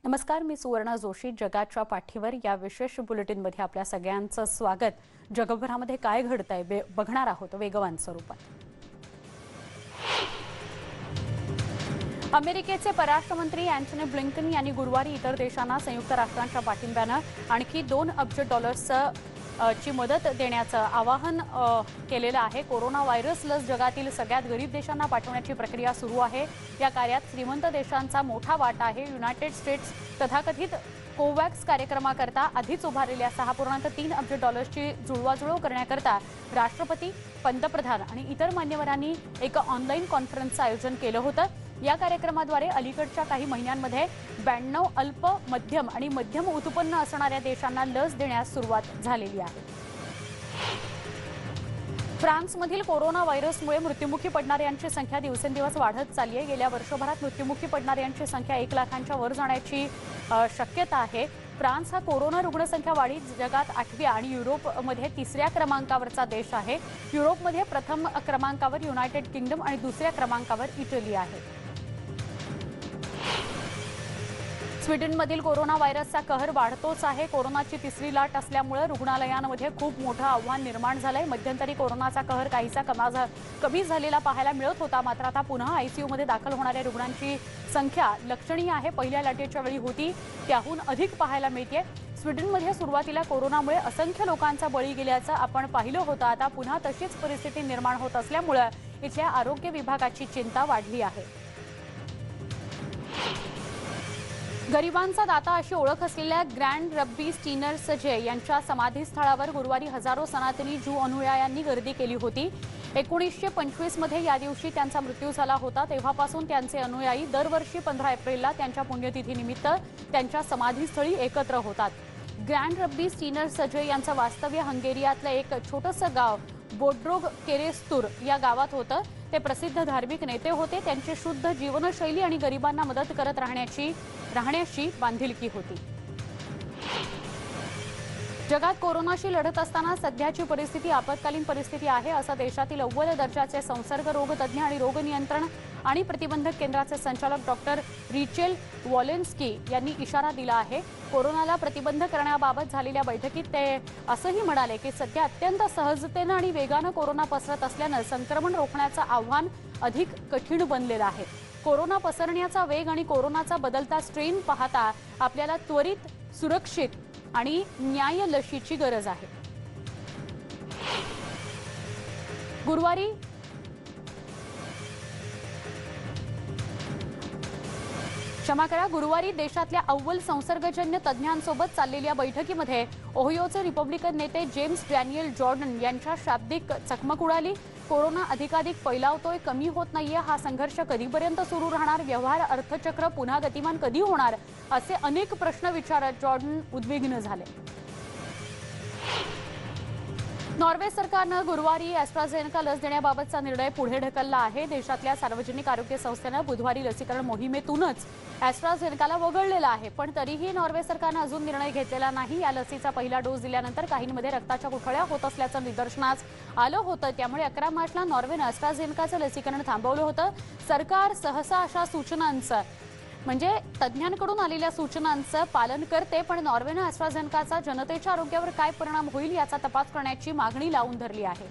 नमस्कार, मी सुवर्णा जोशी. जगाच्या पाठीवर या विशेष बुलेटिनमध्ये आपल्या सगळ्यांचं स्वागत. जगभरामध्ये काय घडतंय बघणार आहोत वेगवान स्वरूपात. अमेरिकेचे परराष्ट्र मंत्री अँटनी ब्लिंकन यांनी गुरुवारी इतर देशांना संयुक्त राष्ट्रांच्या पाठिंब्यानं आणखी $2 अब्ज ची मदत देण्याचं आवाहन केलेलं आहे. कोरोना व्हायरस लस जगातील सगळ्यात गरीब देशांना पाठवण्याची प्रक्रिया सुरू आहे. या कार्यात श्रीमंत देशांचा मोठा वाटा आहे. युनायटेड स्टेट्स तथाकथित कोवॅक्स कार्यक्रमाकरता आधीच उभारलेल्या $6.3 अब्ज ची जुळवाजुळव करण्याकरता राष्ट्रपती, पंतप्रधान आणि इतर मान्यवरांनी एक ऑनलाईन कॉन्फरन्सचं आयोजन केलं होतं. या कार्यक्रमाद्वारे अलीकडच्या काही महिन्यांमध्ये 92 अल्प, मध्यम आणि मध्यम उत्पन्न असणाऱ्या देशांना लस देण्यास सुरुवात झालेली आहे. फ्रान्समधील कोरोना व्हायरसमुळे मृत्युमुखी पडणाऱ्यांची संख्या दिवसेंदिवस वाढत चालली आहे. गेल्या वर्षभरात मृत्युमुखी पडणाऱ्यांची संख्या 1 लाखांच्या वर जाण्याची शक्यता आहे. फ्रान्स हा कोरोना रुग्णसंख्या वाढीत जगात 8व्या आणि युरोपमध्ये 3ऱ्या क्रमांकावरचा देश आहे. युरोपमध्ये प्रथम क्रमांकावर युनायटेड किंगडम आणि दुसऱ्या क्रमांकावर इटली आहे. स्वीडनमधील कोरोना व्हायरसचा कहर वाढतोच आहे. कोरोनाची 3री लाट असल्यामुळे रुग्णालयांमध्ये खूप मोठं आव्हान निर्माण झालंय. मध्यंतरी कोरोनाचा कहर काहीसा कमी झालेला पाहायला मिळत होता, मात्र आता पुन्हा आयसीयूमध्ये दाखल होणाऱ्या रुग्णांची संख्या लक्षणीय आहे. पहिल्या लाटेच्या वेळी होती त्याहून अधिक पाहायला मिळते. स्वीडनमध्ये सुरुवातीला कोरोनामुळे असंख्य लोकांचा बळी गेल्याचं आपण पाहिलं होतं. आता पुन्हा तशीच परिस्थिती निर्माण होत असल्यामुळे इथल्या आरोग्य विभागाची चिंता वाढली आहे. गरिबांचा दाता अशी ओळख असलेल्या ग्रँड रब्बी स्टीनर सजे यांच्या समाधीस्थळावर गुरुवारी हजारो सनातनी ज्यू अनुयायांनी गर्दी केली होती. 1925 मध्ये या दिवशी त्यांचा मृत्यू झाला होता. तेव्हापासून त्यांचे अनुयायी दरवर्षी 15 एप्रिलला त्यांच्या पुण्यतिथीनिमित्त त्यांच्या समाधीस्थळी एकत्र होतात. ग्रँड रब्बी स्टीनर सजे यांचं वास्तव्य हंगेरियातलं एक छोटंसं गाव बोड्रोग केरेस्तूर या गावात होतं. ते प्रसिद्ध धार्मिक नेते होते. त्यांची शुद्ध जीवनशैली आणि गरिबांना मदत करत राहण्याची बांधिलकी होती. जगात कोरोनाशी लढत असताना सध्याची परिस्थिती आपत्कालीन परिस्थिती आहे, असं देशातील अव्वल दर्जाचे संसर्ग रोग तज्ज्ञ आणि रोग नियंत्रण आणि प्रतिबंधक केंद्राचे संचालक डॉक्टर रिचेल वॉलेन्स्की यांनी इशारा दिला आहे. कोरोनाला प्रतिबंध करण्याबाबत झालेल्या बैठकीत ते असंही म्हणाले की सध्या अत्यंत सहजतेनं आणि वेगानं कोरोना पसरत असल्यानं संक्रमण रोखण्याचं आव्हान अधिक कठीण बनलेलं आहे. कोरोना पसरण्याचा वेग आणि कोरोनाचा बदलता स्ट्रेन पाहता आपल्याला त्वरित, सुरक्षित आणि न्याय्य लशीची गरज आहे. गुरुवारी देशातल्या अव्वल संसर्गजन्य तज्ज्ञांसोबत चाललेल्या बैठकीमध्ये ओहियोचे रिपब्लिकन नेते जेम्स डॅनियल जॉर्डन यांच्या शाब्दिक चकमक उडाली. कोरोना अधिकाधिक फैलावतोय, कमी होत नाहीये, हा संघर्ष कधीपर्यंत सुरू राहणार, व्यवहार अर्थचक्र पुन्हा गतिमान कधी होणार, असे अनेक प्रश्न विचारत जॉर्डन उद्विग्न झाले. नॉर्वे सरकारनं गुरुवारी ॲस्ट्राझेनेका लस देण्याबाबतचा निर्णय पुढे ढकलला आहे. देशातल्या सार्वजनिक आरोग्य संस्थेनं बुधवारी लसीकरण मोहिमेतूनच ॲस्ट्राझेनेकाला वगळलेलं आहे, पण तरीही नॉर्वे सरकारनं अजून निर्णय घेतलेला नाही. या लसीचा पहिला डोस दिल्यानंतर काहींमध्ये रक्ताच्या गुठळ्या होत असल्याचं निदर्शनास आलं होतं. त्यामुळे 11 मार्चला नॉर्वेनं ॲस्ट्राझेनेकाचं लसीकरण थांबवलं होतं. सरकार सहसा अशा सूचनांचं म्हणजे तज्ज्ञांकडून आलेल्या सूचनांचं पालन करते, पण नॉर्वेनं ॲस्ट्राझेनेकाचा जनतेच्या आरोग्यावर काय परिणाम होईल याचा तपास करण्याची मागणी लावून धरली आहे.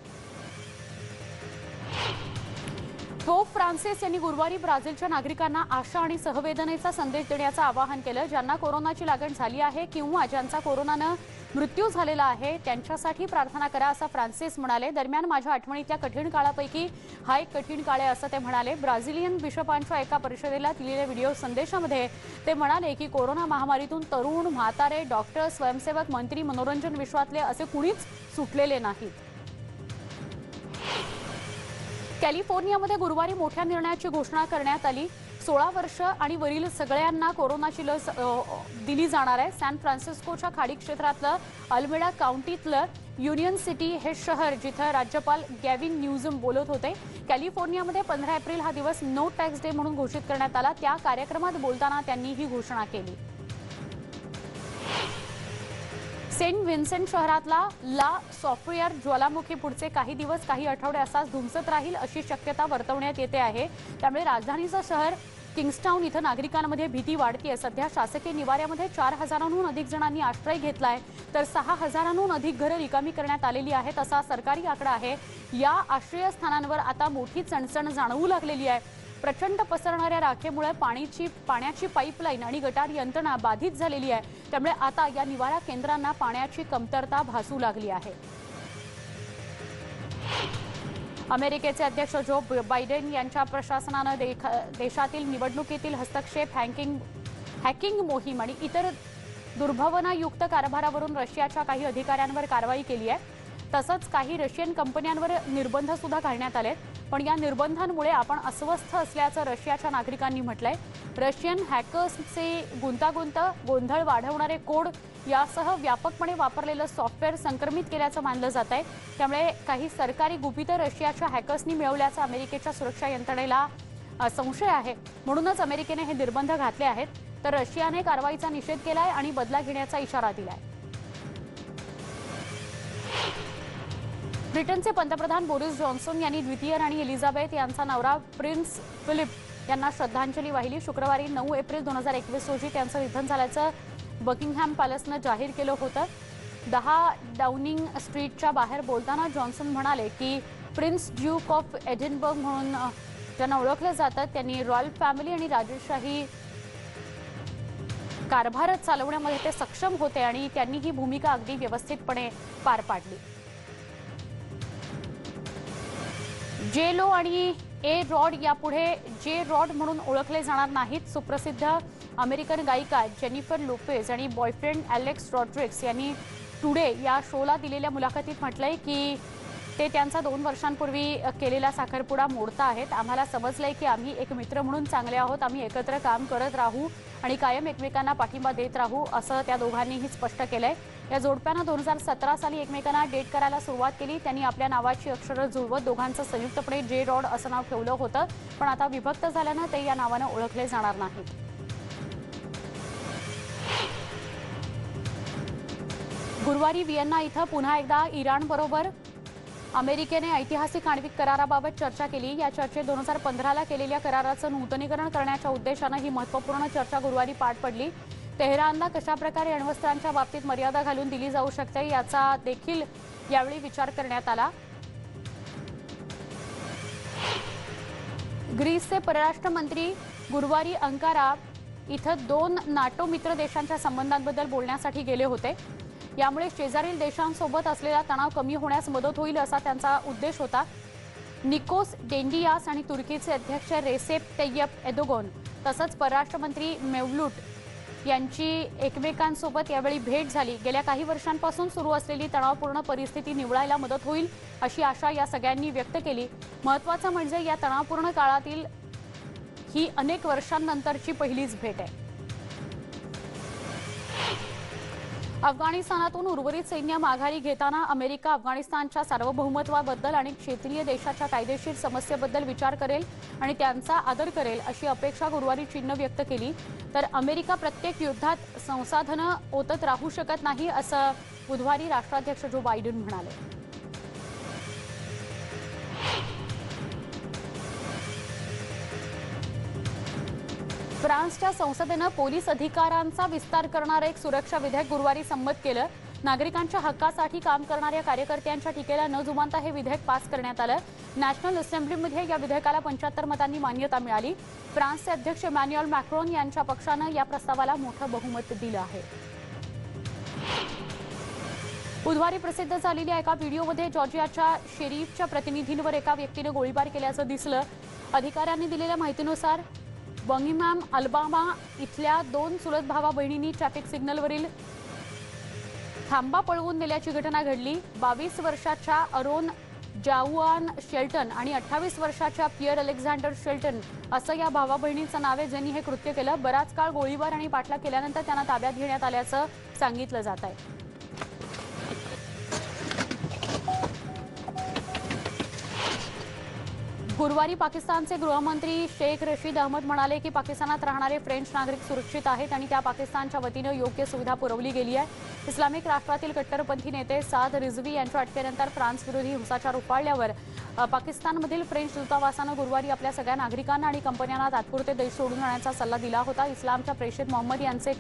पोप फ्रान्सिस यांनी गुरुवारी ब्राझीलच्या नागरिकांना आशा आणि सहवेदनेचा संदेश देण्याचं आवाहन केलं. ज्यांना कोरोनाची लागण झाली आहे किंवा ज्यांचा कोरोनानं मृत्यू झालेला आहे त्यांच्यासाठी प्रार्थना करा, असं फ्रान्सिस म्हणाले. दरम्यान माझ्या आठवणीतल्या कठीण काळापैकी हा एक कठीण काळ आहे, असं ते म्हणाले. ब्राझिलियन बिशपांच्या एका परिषदेला दिलेल्या व्हिडिओ संदेशामध्ये ते म्हणाले की कोरोना महामारीतून तरुण, म्हातारे, डॉक्टर, स्वयंसेवक, मंत्री, मनोरंजन विश्वातले असे कुणीच सुटलेले नाहीत. कॅलिफोर्नियामध्ये गुरुवारी मोठ्या निर्णयाची घोषणा करण्यात आली. 16 वर्ष आणि वरील सगळ्यांना कोरोनाची लस दिली जाणार आहे. सॅन फ्रान्सिस्कोच्या खाडी क्षेत्रातलं अल्मेडा काउंटीतलं युनियन सिटी हे शहर जिथं राज्यपाल गॅविन न्यूसम बोलत होते. कॅलिफोर्नियामध्ये 15 एप्रिल हा दिवस नो टॅक्स डे म्हणून घोषित करण्यात आला. त्या कार्यक्रमात बोलताना त्यांनी ही घोषणा केली. सेंट विन्सेंट शहरातला ला सॉफ्टवेअर ज्वालामुखी पुढचे काही दिवस, काही आठवडे असाच धुमसत राहील अशी शक्यता वर्तवण्यात येते आहे. त्यामुळे राजधानीचं शहर किंग्स्टाऊन इथं नागरिकांमध्ये भीती वाढतीये। सध्या शासकीय निवाऱ्यामध्ये 4000हून अधिक जणांनी आश्रय घेतलाय, तर 6000हून अधिक घरं रिकामी करण्यात आलेली आहेत, असा सरकारी आकडा आहे। या आश्रयस्थानांवर आता मोठी चणचण जाणवू लागलेली आहे। प्रचंड पसरणाऱ्या राखेमुळे पाण्याची पाईपलाईन आणि गटार यंत्रणा बाधित झालेली आहे। त्यामुळे आता या निवारा केंद्रांना पाण्याची कमतरता भासू लागली आहे। अमेरिकेचे अध्यक्ष जो बायडेन यांच्या प्रशासनाने देशातील निवडणुकीतील हस्तक्षेप, हॅकिंग मोहीम आणि इतर दुर्भावनायुक्त कारभारावरून रशियाच्या काही अधिकाऱ्यांवर कारवाई केली आहे। तसंच काही रशियन कंपन्यांवर निर्बंध सुद्धा घालण्यात आले, पण या निर्बंधांमुळे आपण अस्वस्थ असल्याचं रशियाच्या नागरिकांनी म्हटलंय। रशियन हॅकर्सचे गोंधळ वाढवणारे कोड यासह व्यापकपणे वापरलेलं सॉफ्टवेअर संक्रमित केल्याचं मानलं जात आहे। त्यामुळे काही सरकारी गुपितं रशियाच्या हॅकर्सनी मिळवल्याचा अमेरिकेच्या सुरक्षा यंत्रणेला संशय आहे, म्हणूनच अमेरिकेने हे निर्बंध घातले आहेत। तर रशियाने कारवाईचा निषेध केलाय आणि बदला घेण्याचा इशारा दिलाय। ब्रिटनचे पंतप्रधान बोरिस जॉन्सन यांनी द्वितीय राणी एलिझाबेथ यांचा नवरा प्रिन्स फिलिप यांना श्रद्धांजली वाहिली। शुक्रवारी 9 एप्रिल 2021 रोजी त्यांचं निधन झाल्याचं बकिंगहॅम पॅलेसनं जाहीर केलं होतं। 10 डाउनिंग स्ट्रीटच्या बाहेर बोलताना जॉन्सन म्हणाले की प्रिन्स ड्यूक ऑफ एडिनबर्ग म्हणून ज्यांना ओळखलं जातं त्यांनी रॉयल फॅमिली आणि राजशाही कारभार चालवण्यामध्ये ते सक्षम होते आणि त्यांनी ही भूमिका अगदी व्यवस्थितपणे पार पाडली। जे लो आणि ए रॉड यापुढे जे रॉड म्हणून ओळखले जाणार नाहीत। सुप्रसिद्ध अमेरिकन गायिका जेनिफर लोपेज आणि बॉयफ्रेंड एलेक्स रॉड्रिक्स यांनी टुडे या शोला दिलेल्या मुलाखतीत म्हटलंय की ते त्यांचा 2 वर्षांपूर्वी केलेला साखरपुडा मोडता आहेत। आम्हाला समजलंय की आम्ही एक मित्र म्हणून चांगले आहोत, आम्ही एकत्र काम करत राहू आणि कायम एकमेकांना पाठिंबा देत राहू, असं त्या दोघांनीही स्पष्ट केलंय। या जोडप्यानं 2017 साली एकमेकांना डेट करायला सुरुवात केली। त्यांनी आपल्या नावाची अक्षरं जुळवत दोघांचं संयुक्तपणे जे रॉड असं नाव ठेवलं होतं, पण आता विभक्त झाल्यानं ते या नावानं ओळखले जाणार नाहीत। गुरुवारी व्हिएन्ना इथं पुन्हा एकदा इराणबरोबर अमेरिकेने ऐतिहासिक आण्विक कराराबाबत चर्चा केली। या चर्चेत 2015ला केलेल्या कराराचं नूतनीकरण करण्याच्या उद्देशानं ही महत्त्वपूर्ण चर्चा गुरुवारी पार पडली। तेहरानला कशाप्रकारे अण्वस्त्रांच्या बाबतीत मर्यादा घालून दिली जाऊ शकते याचा देखील यावेळी विचार करण्यात आला। ग्रीसचे परराष्ट्र मंत्री गुरुवारी अंकारा इथं 2 नाटो मित्र देशांच्या संबंधांबद्दल बोलण्यासाठी गेले होते। यामुळे शेजारील देशांसोबत असलेला तणाव कमी होण्यास मदत होईल असा त्यांचा उद्देश होता। निकोस डेंडियास आणि तुर्कीचे अध्यक्ष रेसेप तय्यप एर्दोगन तसंच परराष्ट्र मंत्री मेवलूट यांची एकमेकांसोबत यावेळी भेट झाली। गेल्या काही वर्षांपासून सुरू असलेली तणावपूर्ण परिस्थिती निवळायला मदत होईल अशी आशा या सगळ्यांनी व्यक्त केली। महत्त्वाचं म्हणजे या तणावपूर्ण काळातील ही अनेक वर्षांनंतरची पहिलीच भेट आहे। अफगाणिस्तानातून उर्वरित सैन्य माघारी घेताना अमेरिका अफगाणिस्तानच्या सार्वभौमत्वाबद्दल आणि क्षेत्रीय देशाच्या कायदेशीर समस्येबद्दल विचार करेल आणि त्यांचा आदर करेल अशी अपेक्षा गुरुवारी चीननं व्यक्त केली। तर अमेरिका प्रत्येक युद्धात संसाधनं ओतत राहू शकत नाही असं बुधवारी राष्ट्राध्यक्ष जो बायडेन म्हणाले। फ्रान्सच्या संसदेनं पोलीस अधिकारांचा विस्तार करणारं एक सुरक्षा विधेयक गुरुवारी संमत केलं। नागरिकांच्या हक्कासाठी काम करणाऱ्या कार्यकर्त्यांच्या टीकेला न जुमानता हे विधेयक पास करण्यात आलं। नॅशनल असेंब्लीमध्ये या विधेयकाला 75 मतांनी मान्यता मिळाली। फ्रान्सचे अध्यक्ष इमॅन्युएल मॅक्रोन यांच्या पक्षानं या प्रस्तावाला मोठं बहुमत दिलं आहे। बुधवारी प्रसिद्ध झालेल्या एका व्हिडिओमध्ये जॉर्जियाच्या शेरीफच्या प्रतिनिधींवर एका व्यक्तीने गोळीबार केल्याचं दिसलं। अधिकाऱ्यांनी दिलेल्या माहितीनुसार बर्मिंगहॅम अल्बामा इथल्या 2 चुलत भावा बहिणींनी ट्रॅफिक सिग्नलवरील थांबा पळवून नेल्याची घटना घडली। 22 वर्षाच्या अरोन जाऊआन शेल्टन आणि 28 वर्षाच्या पियर अलेक्झांडर शेल्टन असं या भावा बहिणींचं नाव आहे, ज्यांनी हे कृत्य केलं। बराच काळ गोळीबार आणि पाठलाग केल्यानंतर त्यांना ताब्यात घेण्यात आल्याचं सांगितलं जात आहे। गुरुवारी पाकिस्तानचे गृहमंत्री शेख रशीद अहमद म्हणाले की पाकिस्तानात राहणारे फ्रेंच नागरिक सुरक्षित आहेत आणि त्या पाकिस्तानच्या वतीनं योग्य सुविधा पुरवली गेली आहे। इस्लामिक राष्ट्रातील कट्टरपंथी नेते साद रिझवी यांच्या अटकेनंतर फ्रान्स विरोधी हिंसाचार उफाळल्यावर पाकिस्तानमधील फ्रेंच दूतावासानं गुरुवारी आपल्या सगळ्या नागरिकांना आणि कंपन्यांना तात्पुरते देश सोडून जाण्याचा सल्ला दिला होता। इस्लामच्या प्रेषित मोहम्मद यांचे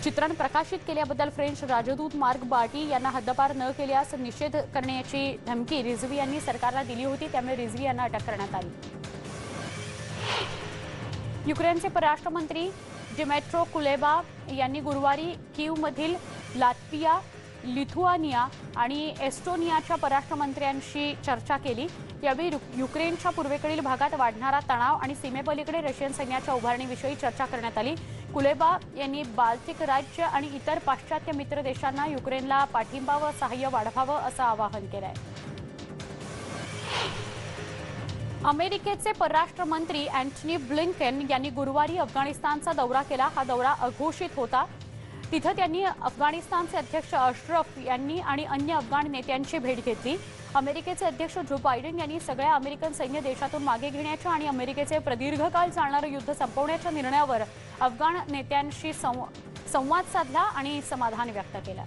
चित्रण प्रकाशित केल्याबद्दल फ्रेंच राजदूत मार्क बार्टी यांना हद्दपार न केल्यास निषेध करण्याची धमकी रिझवी यांनी सरकारला दिली होती, त्यामुळे रिझवी यांना अटक करण्यात आली। युक्रेनचे परराष्ट्र मंत्री डिमेट्रो कुलेबा यांनी गुरुवारी कीवमधील लात्विया, लिथुआनिया आणि एस्टोनियाच्या परराष्ट्र मंत्र्यांशी चर्चा केली। यावेळी युक्रेनच्या पूर्वेकडील भागात वाढणारा तणाव आणि सीमेपलीकडे रशियन सैन्याच्या उभारणीविषयी चर्चा करण्यात आली। कुलेबा यांनी बाल्टिक राज्य आणि इतर पाश्चात्य मित्र देशांना युक्रेनला पाठिंबा व सहाय्य वाढवावं असं आवाहन केलंय। अमेरिकेचे परराष्ट्र मंत्री अँटनी ब्लिंकन यांनी गुरुवारी अफगाणिस्तानचा दौरा केला। हा दौरा अघोषित होता। तिथे त्यांनी अफगाणिस्तानचे अध्यक्ष अशरफ यांनी आणि अन्य अफगाण नेत्यांची भेट घेतली। अमेरिकेचे अध्यक्ष जो बायडेन यांनी सगळ्या अमेरिकन सैन्य देशातून मागे घेण्याच्या आणि अमेरिकेचे प्रदीर्घकाळ चालणारे युद्ध संपवण्याच्या निर्णयावर अफगाण नेत्यांशी संवाद साधला आणि समाधान व्यक्त केलं।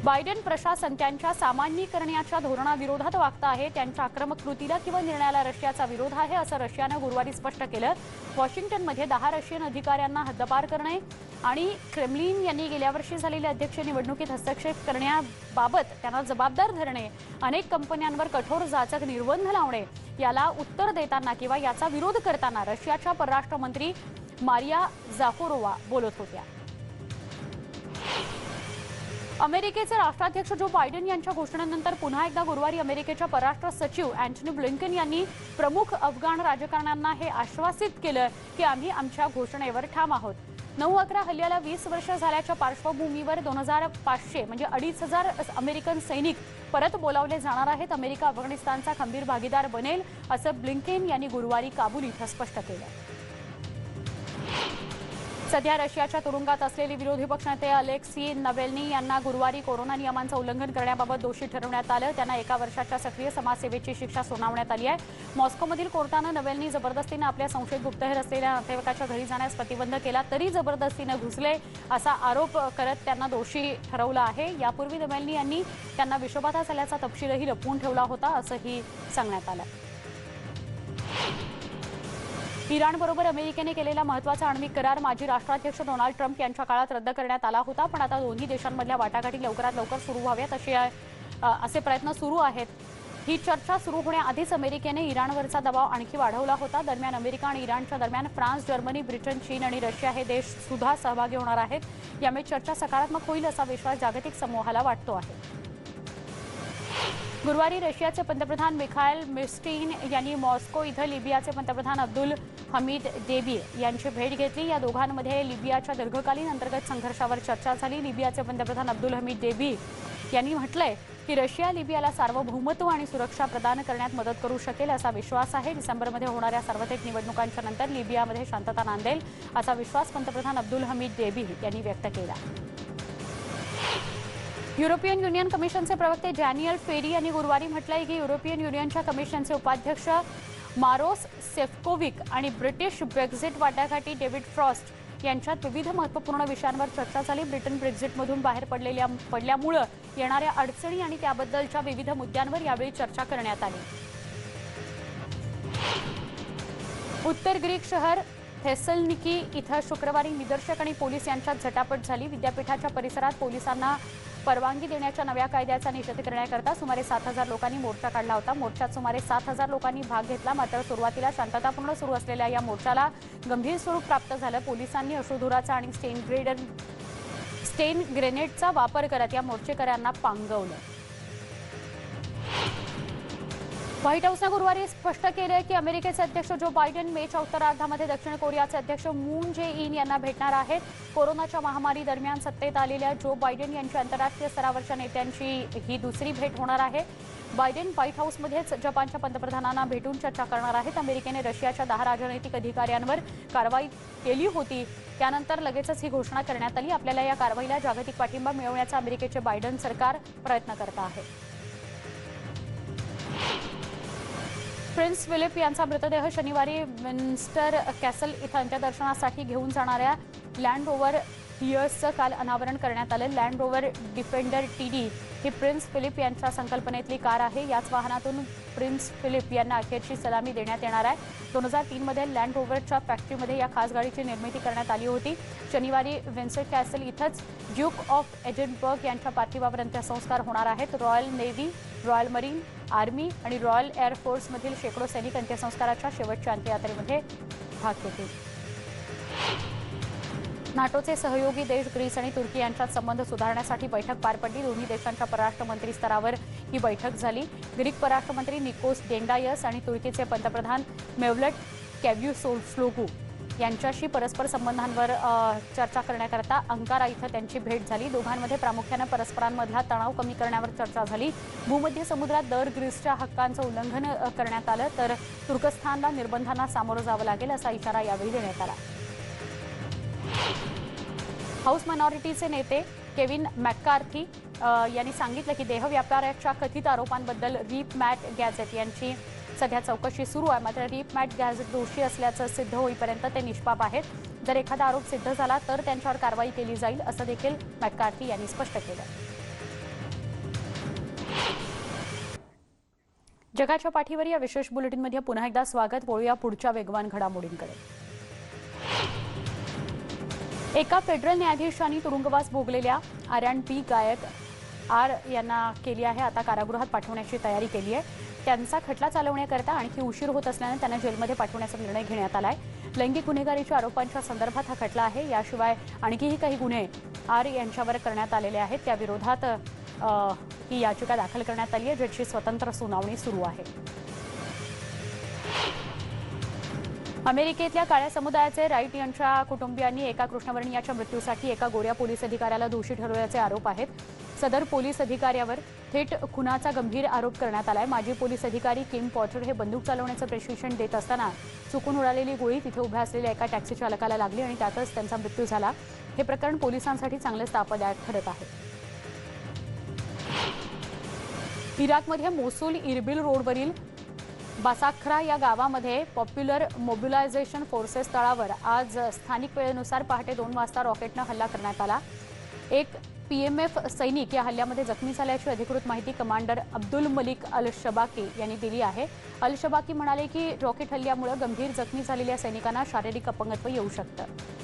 बायडेन प्रशासन त्यांच्या सामान्यीकरणाच्या धोरणाविरोधात वागत आहे। त्यांच्या आक्रमक कृतीला किंवा निर्णयाला रशियाचा विरोध आहे असं रशियानं गुरुवारी स्पष्ट केलं। वॉशिंग्टनमध्ये 10 रशियन अधिकाऱ्यांना हद्दपार करणे आणि क्रेमलिन यांनी गेल्या वर्षी झालेल्या अध्यक्षीय निवडणुकीत हस्तक्षेप करण्याबाबत त्यांना जबाबदार धरणे, अनेक कंपन्यांवर कठोर जाचक निर्बंध लावणे याला उत्तर देताना किंवा याचा विरोध करताना रशियाच्या परराष्ट्र मंत्री मारिया झाखारोवा बोलत होत्या। अमेरिकेचे राष्ट्राध्यक्ष जो बायडेन यांच्या घोषणेनंतर पुन्हा एकदा गुरुवारी अमेरिकेच्या परराष्ट्र सचिव अँटनी ब्लिंकन यांनी प्रमुख अफगाण राजकारण्यांना हे आश्वासित केलं की आम्ही आमच्या घोषणेवर ठाम आहोत। 9/11 हल्ल्याला 20 वर्ष झाल्याच्या पार्श्वभूमीवर 2500 म्हणजे 2500 अमेरिकन सैनिक परत बोलावले जाणार आहेत। अमेरिका अफगाणिस्तानचा खंबीर भागीदार बनेल असं ब्लिंकन यांनी गुरुवारी काबूल इथं स्पष्ट केलं। सध्या रशियाच्या तुरुंगात असलेले विरोधी पक्षनेते अलेक्सी नवेल्नी यांना गुरुवारी कोरोना नियमांचं उल्लंघन करण्याबाबत दोषी ठरवण्यात आलं। त्यांना 1 वर्षाच्या सक्रिय समाजसेवेची शिक्षा सुनावण्यात आली आहे। मॉस्कोमधील कोर्टानं नवेल्नी जबरदस्तीनं आपल्या संशयित गुप्तहेर असलेल्या नातेवाईकाच्या घरी जाण्यास प्रतिबंध केला, तरी जबरदस्तीनं घुसले असा आरोप करत त्यांना दोषी ठरवलं आहे। यापूर्वी नवेल्नी यांनी त्यांना विषबाधा झाल्याचा तपशीलही लपवून ठेवला होता असंही सांगण्यात आलं। इराणबरोबर अमेरिकेने केलेला महत्त्वाचा आण्विक करार माजी राष्ट्राध्यक्ष डोनाल्ड ट्रम्प यांच्या काळात रद्द करण्यात आला होता, पण आता दोन्ही देशांमधल्या वाटाघाटी लवकरात लवकर सुरू व्हाव्यात असे प्रयत्न सुरू आहेत। ही चर्चा सुरू होण्याआधीच अमेरिकेने इराणवरचा दबाव आणखी वाढवला होता। दरम्यान अमेरिका आणि इराणच्या दरम्यान फ्रान्स, जर्मनी, ब्रिटन, चीन आणि रशिया हे देश सुद्धा सहभागी होणार आहेत। यामुळे चर्चा सकारात्मक होईल असा विश्वास जागतिक समूहाला वाटतो आहे। गुरुवारी रशियाचे पंतप्रधान मिखाईल मिस्टीन यांनी मॉस्को इथं लिबियाचे पंतप्रधान अब्दुल हमीद देबी यांची भेट घेतली। या दोघांमध्ये लिबियाच्या दीर्घकालीन अंतर्गत संघर्षावर चर्चा झाली। लिबियाचे पंतप्रधान अब्दुल हमीद देबी यांनी म्हटलंय की रशिया लिबियाला सार्वभौमत्व आणि सुरक्षा प्रदान करण्यात मदत करू शकेल असा विश्वास आहे। डिसेंबरमध्ये होणाऱ्या सार्वत्रिक निवडणुकांच्या नंतर लिबियामध्ये शांतता नांदेल असा विश्वास पंतप्रधान अब्दुल हमीद देबी यांनी व्यक्त केला। युरोपियन युनियन कमिशनचे प्रवक्ते डॅनियल फेरी यांनी गुरुवारी म्हटलंय की युरोपियन युनियनच्या कमिशनचे उपाध्यक्ष मारोस सेफकोविक आणि ब्रिटिश ब्रेक्झिट वाटाघाटी डेव्हिड फ्रॉस्ट यांच्यात विविध महत्त्वपूर्ण विषयांवर चर्चा झाली। ब्रिटन ब्रेक्झिटमधून बाहेर पडल्यामुळे येणाऱ्या अडचणी आणि त्याबद्दलच्या विविध मुद्द्यांवर यावेळी चर्चा करण्यात आली। उत्तर ग्रीक शहर थेसलनिकी इथं शुक्रवारी निदर्शक आणि पोलीस यांच्यात झटापट झाली। विद्यापीठाच्या परिसरात पोलिसांना परवानगी देण्याच्या नव्या कायद्याचा निषेध करण्याकरता सुमारे 7000 लोकांनी मोर्चा काढला होता। मोर्चात सुमारे 7000 लोकांनी भाग घेतला, मात्र सुरुवातीला शांततापूर्ण सुरू असलेल्या या मोर्चाला गंभीर स्वरूप प्राप्त झालं। पोलिसांनी अश्रुधुराचा आणि स्टेन ग्रेनेडचा वापर करत या मोर्चेकऱ्यांना पांगवलं। व्हाईट हाऊसनं गुरुवारी स्पष्ट केलं की अमेरिकेचे अध्यक्ष जो बायडेन मेच्या उत्तरार्धामध्ये दक्षिण कोरियाचे अध्यक्ष मून जे इन यांना भेटणार आहेत। कोरोनाच्या महामारी दरम्यान सत्तेत आलेल्या जो बायडेन यांच्या आंतरराष्ट्रीय स्तरावरच्या नेत्यांची ही दुसरी भेट होणार आहे। बायडेन व्हाईट हाऊसमध्येच जपानच्या पंतप्रधानांना भेटून चर्चा करणार आहेत। अमेरिकेने रशियाच्या 10 राजनैतिक अधिकाऱ्यांवर कारवाई केली होती, त्यानंतर लगेचच ही घोषणा करण्यात आली। आपल्याला या कारवाईला जागतिक पाठिंबा मिळवण्याचा अमेरिकेचे बायडेन सरकार प्रयत्न करत आहे। प्रिन्स फिलिप यांचा मृतदेह शनिवारी विन्स्टर कॅसल इथं अंत्यदर्शनासाठी घेऊन जाणाऱ्या लँड रोव्हर हियर्सचं काल अनावरण करण्यात आलं। लँड रोव्हर डिफेंडर TD ही प्रिन्स फिलिप यांच्या संकल्पनेतली कार आहे। याच वाहनातून प्रिन्स फिलिप यांना अखेरची सलामी देण्यात येणार आहे। 2003 मध्ये लँड रोव्हरच्या फॅक्टरीमध्ये या खास गाडीची निर्मिती करण्यात आली होती। शनिवारी विन्स्टर कॅसल इथंच ड्यूक ऑफ एडिनबर्ग यांच्या पार्थिवावर अंत्यसंस्कार होणार आहेत। Royal navy, royal marine, army आणि रॉयल एअर फोर्समधील शेकडो सैनिक अंत्यसंस्काराच्या शेवटच्या अंत्ययात्रेमध्ये भाग घेतील। नाटोचे सहयोगी देश ग्रीस आणि तुर्की यांच्यात संबंध सुधारण्यासाठी बैठक पार पडली। दोन्ही देशांच्या परराष्ट्र मंत्री स्तरावर ही बैठक झाली। ग्रीक परराष्ट्रमंत्री निकोस डेंडायस आणि तुर्कीचे पंतप्रधान मेवलट कॅव्युसोग्लू यांच्याशी परस्पर संबंधांवर चर्चा करण्याकरता अंकारा इथं त्यांची भेट झाली। दोघांमध्ये प्रामुख्याने परस्परांमधला तणाव कमी करण्यावर चर्चा झाली। भूमध्य समुद्रात दर ग्रीसच्या हक्कांचं उल्लंघन करण्यात आलं तर तुर्कस्थानला निर्बंधांना सामोरं जावं लागेल असा इशारा यावेळी देण्यात आला। हाऊस मायनॉरिटीचे नेते केविन मॅककार्थी यांनी सांगितलं की देहव्यापाराच्या कथित आरोपांबद्दल रीप मॅट गॅझेट यांची सध्या चौकशी सुरू आहे। मात्र रीप मॅट गॅझेट दोषी असल्याचं सिद्ध होईपर्यंत ते निष्पाप आहेत। जर एखादा आरोप सिद्ध झाला तर त्यांच्यावर कारवाई केली जाईल असं देखील मॅककार्थी यांनी स्पष्ट केलं। जगाच्या पाठीवर या विशेष बुलेटिनमध्ये पुन्हा एकदा स्वागत। वळूया पुढच्या वेगवान घडामोडींकडे। एका फेडरल न्यायाधीशांनी तुरुंगवास भोगलेल्या R&B गायक यांना केली आहे आता कारागृहात पाठवण्याची तयारी केली आहे। त्यांचा खटला चालवण्याकरता आणखी उशीर होत असल्याने त्यांना जेलमध्ये पाठवण्याचा निर्णय घेण्यात आलाय। लैंगिक गुन्हेगारीच्या आरोपांच्या संदर्भात हा खटला आहे। याशिवाय आणखीही काही गुन्हे यांच्यावर करण्यात आलेले आहेत। त्या विरोधात ही याचिका दाखल करण्यात आली आहे ज्याची स्वतंत्र सुनावणी सुरू आहे। अमेरिकेतल्या काळ्या समुदायाचे राईट यांच्या कुटुंबियांनी एका कृष्णवर्णीयाच्या मृत्यूसाठी एका गोऱ्या पोलीस अधिकाऱ्याला दोषी ठरवल्याचे आरोप आहेत। सदर पोलीस अधिकाऱ्यावर थेट खुनाचा गंभीर आरोप करण्यात आलाय। माजी पोलीस अधिकारी किम पॉटर हे बंदूक चालवण्याचं प्रशिक्षण देत असताना चुकून उडालेली गोळी तिथे उभ्या असलेल्या एका टॅक्सी चालकाला लागली आणि त्यातच त्यांचा मृत्यू झाला। हे प्रकरण पोलिसांसाठी चांगलेच तापदायक ठरत आहे। इराकमध्ये मोसूल इरबिल रोडवरील बासाखरा या गावामध्ये पॉप्युलर मोबिलायझेशन फोर्सेस तळावर आज स्थानिक वेळेनुसार पहाटे 2 वाजता रॉकेटनं हल्ला करण्यात आला। एक PMF सैनिक या हल्ल्यामध्ये जखमी झाल्याची अधिकृत माहिती कमांडर अब्दुल मलिक अल शबाकी यांनी दिली आहे। अल शबाकी म्हणाले की रॉकेट हल्ल्यामुळे गंभीर जखमी झालेल्या सैनिकांना शारीरिक अपंगत्व येऊ शकतं।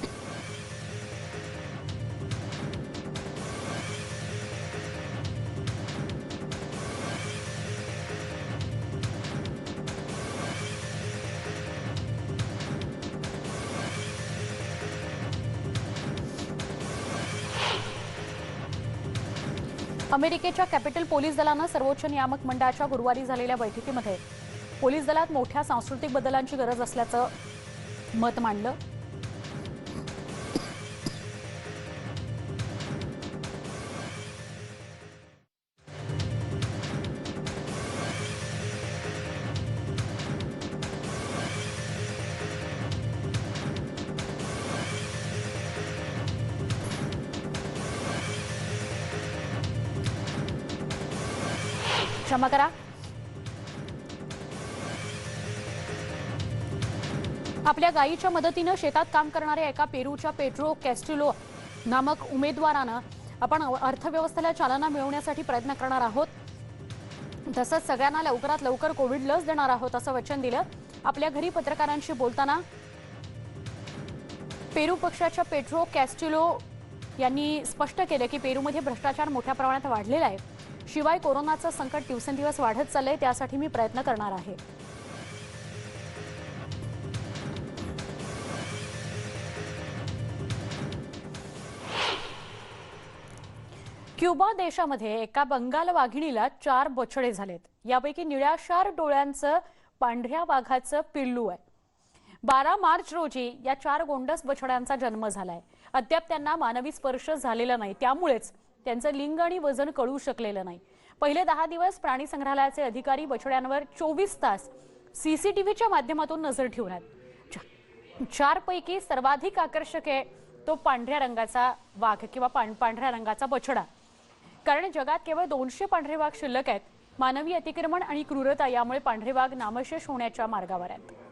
अमेरिकेच्या कॅपिटल पोलीस दलानं सर्वोच्च नियामक मंडळाच्या गुरुवारी झालेल्या बैठकीमध्ये पोलीस दलात मोठ्या सांस्कृतिक बदलांची गरज असल्याचं मत मांडलं। क्षमा करा। आपल्या गायीच्या मदतीनं शेतात काम करणाऱ्या एका पेरूच्या पेड्रो कॅस्टिलो नामक उमेदवारानं आपण अर्थव्यवस्थेला चालना मिळवण्यासाठी प्रयत्न करणार आहोत तसंच सगळ्यांना लवकरात लवकर कोविड लस देणार आहोत असं वचन दिलं। आपल्या घरी पत्रकारांशी बोलताना पेरू पक्षाच्या पेड्रो कॅस्टिलो यांनी स्पष्ट केलं की पेरूमध्ये भ्रष्टाचार मोठ्या प्रमाणात वाढलेला आहे। शिवाय कोरोनाचं संकट दिवसेंदिवस वाढत चाललंय त्यासाठी मी प्रयत्न करणार आहे। क्युबा देशामध्ये एका बंगाल वाघिणीला 4 बछडे झालेत। यापैकी निळ्याशार डोळ्यांचं पांढऱ्या वाघाचं पिल्लू आहे। 12 मार्च रोजी या 4 गोंडस बछड्यांचा जन्म झालाय। अद्याप त्यांना मानवी स्पर्श झालेला नाही त्यामुळेच त्यांचं लिंग आणि वजन कळू शकलेलं नाही। पहिले 10 दिवस प्राणी संग्रहालयाचे अधिकारी बछड्यांवर 24 तास CCTVच्या माध्यमातून नजर ठेवून आहेत। 4 पैकी सर्वाधिक आकर्षक आहे तो पांढऱ्या रंगाचा वाघ किंवा पांढऱ्या रंगाचा बछडा। कारण जगात केवळ 200 पांढरे वाघ शिल्लक आहेत मानवी अतिक्रमण आणि क्रूरता यामुळे पांढरे वाघ नामशेष होण्याच्या मार्गावर आहेत.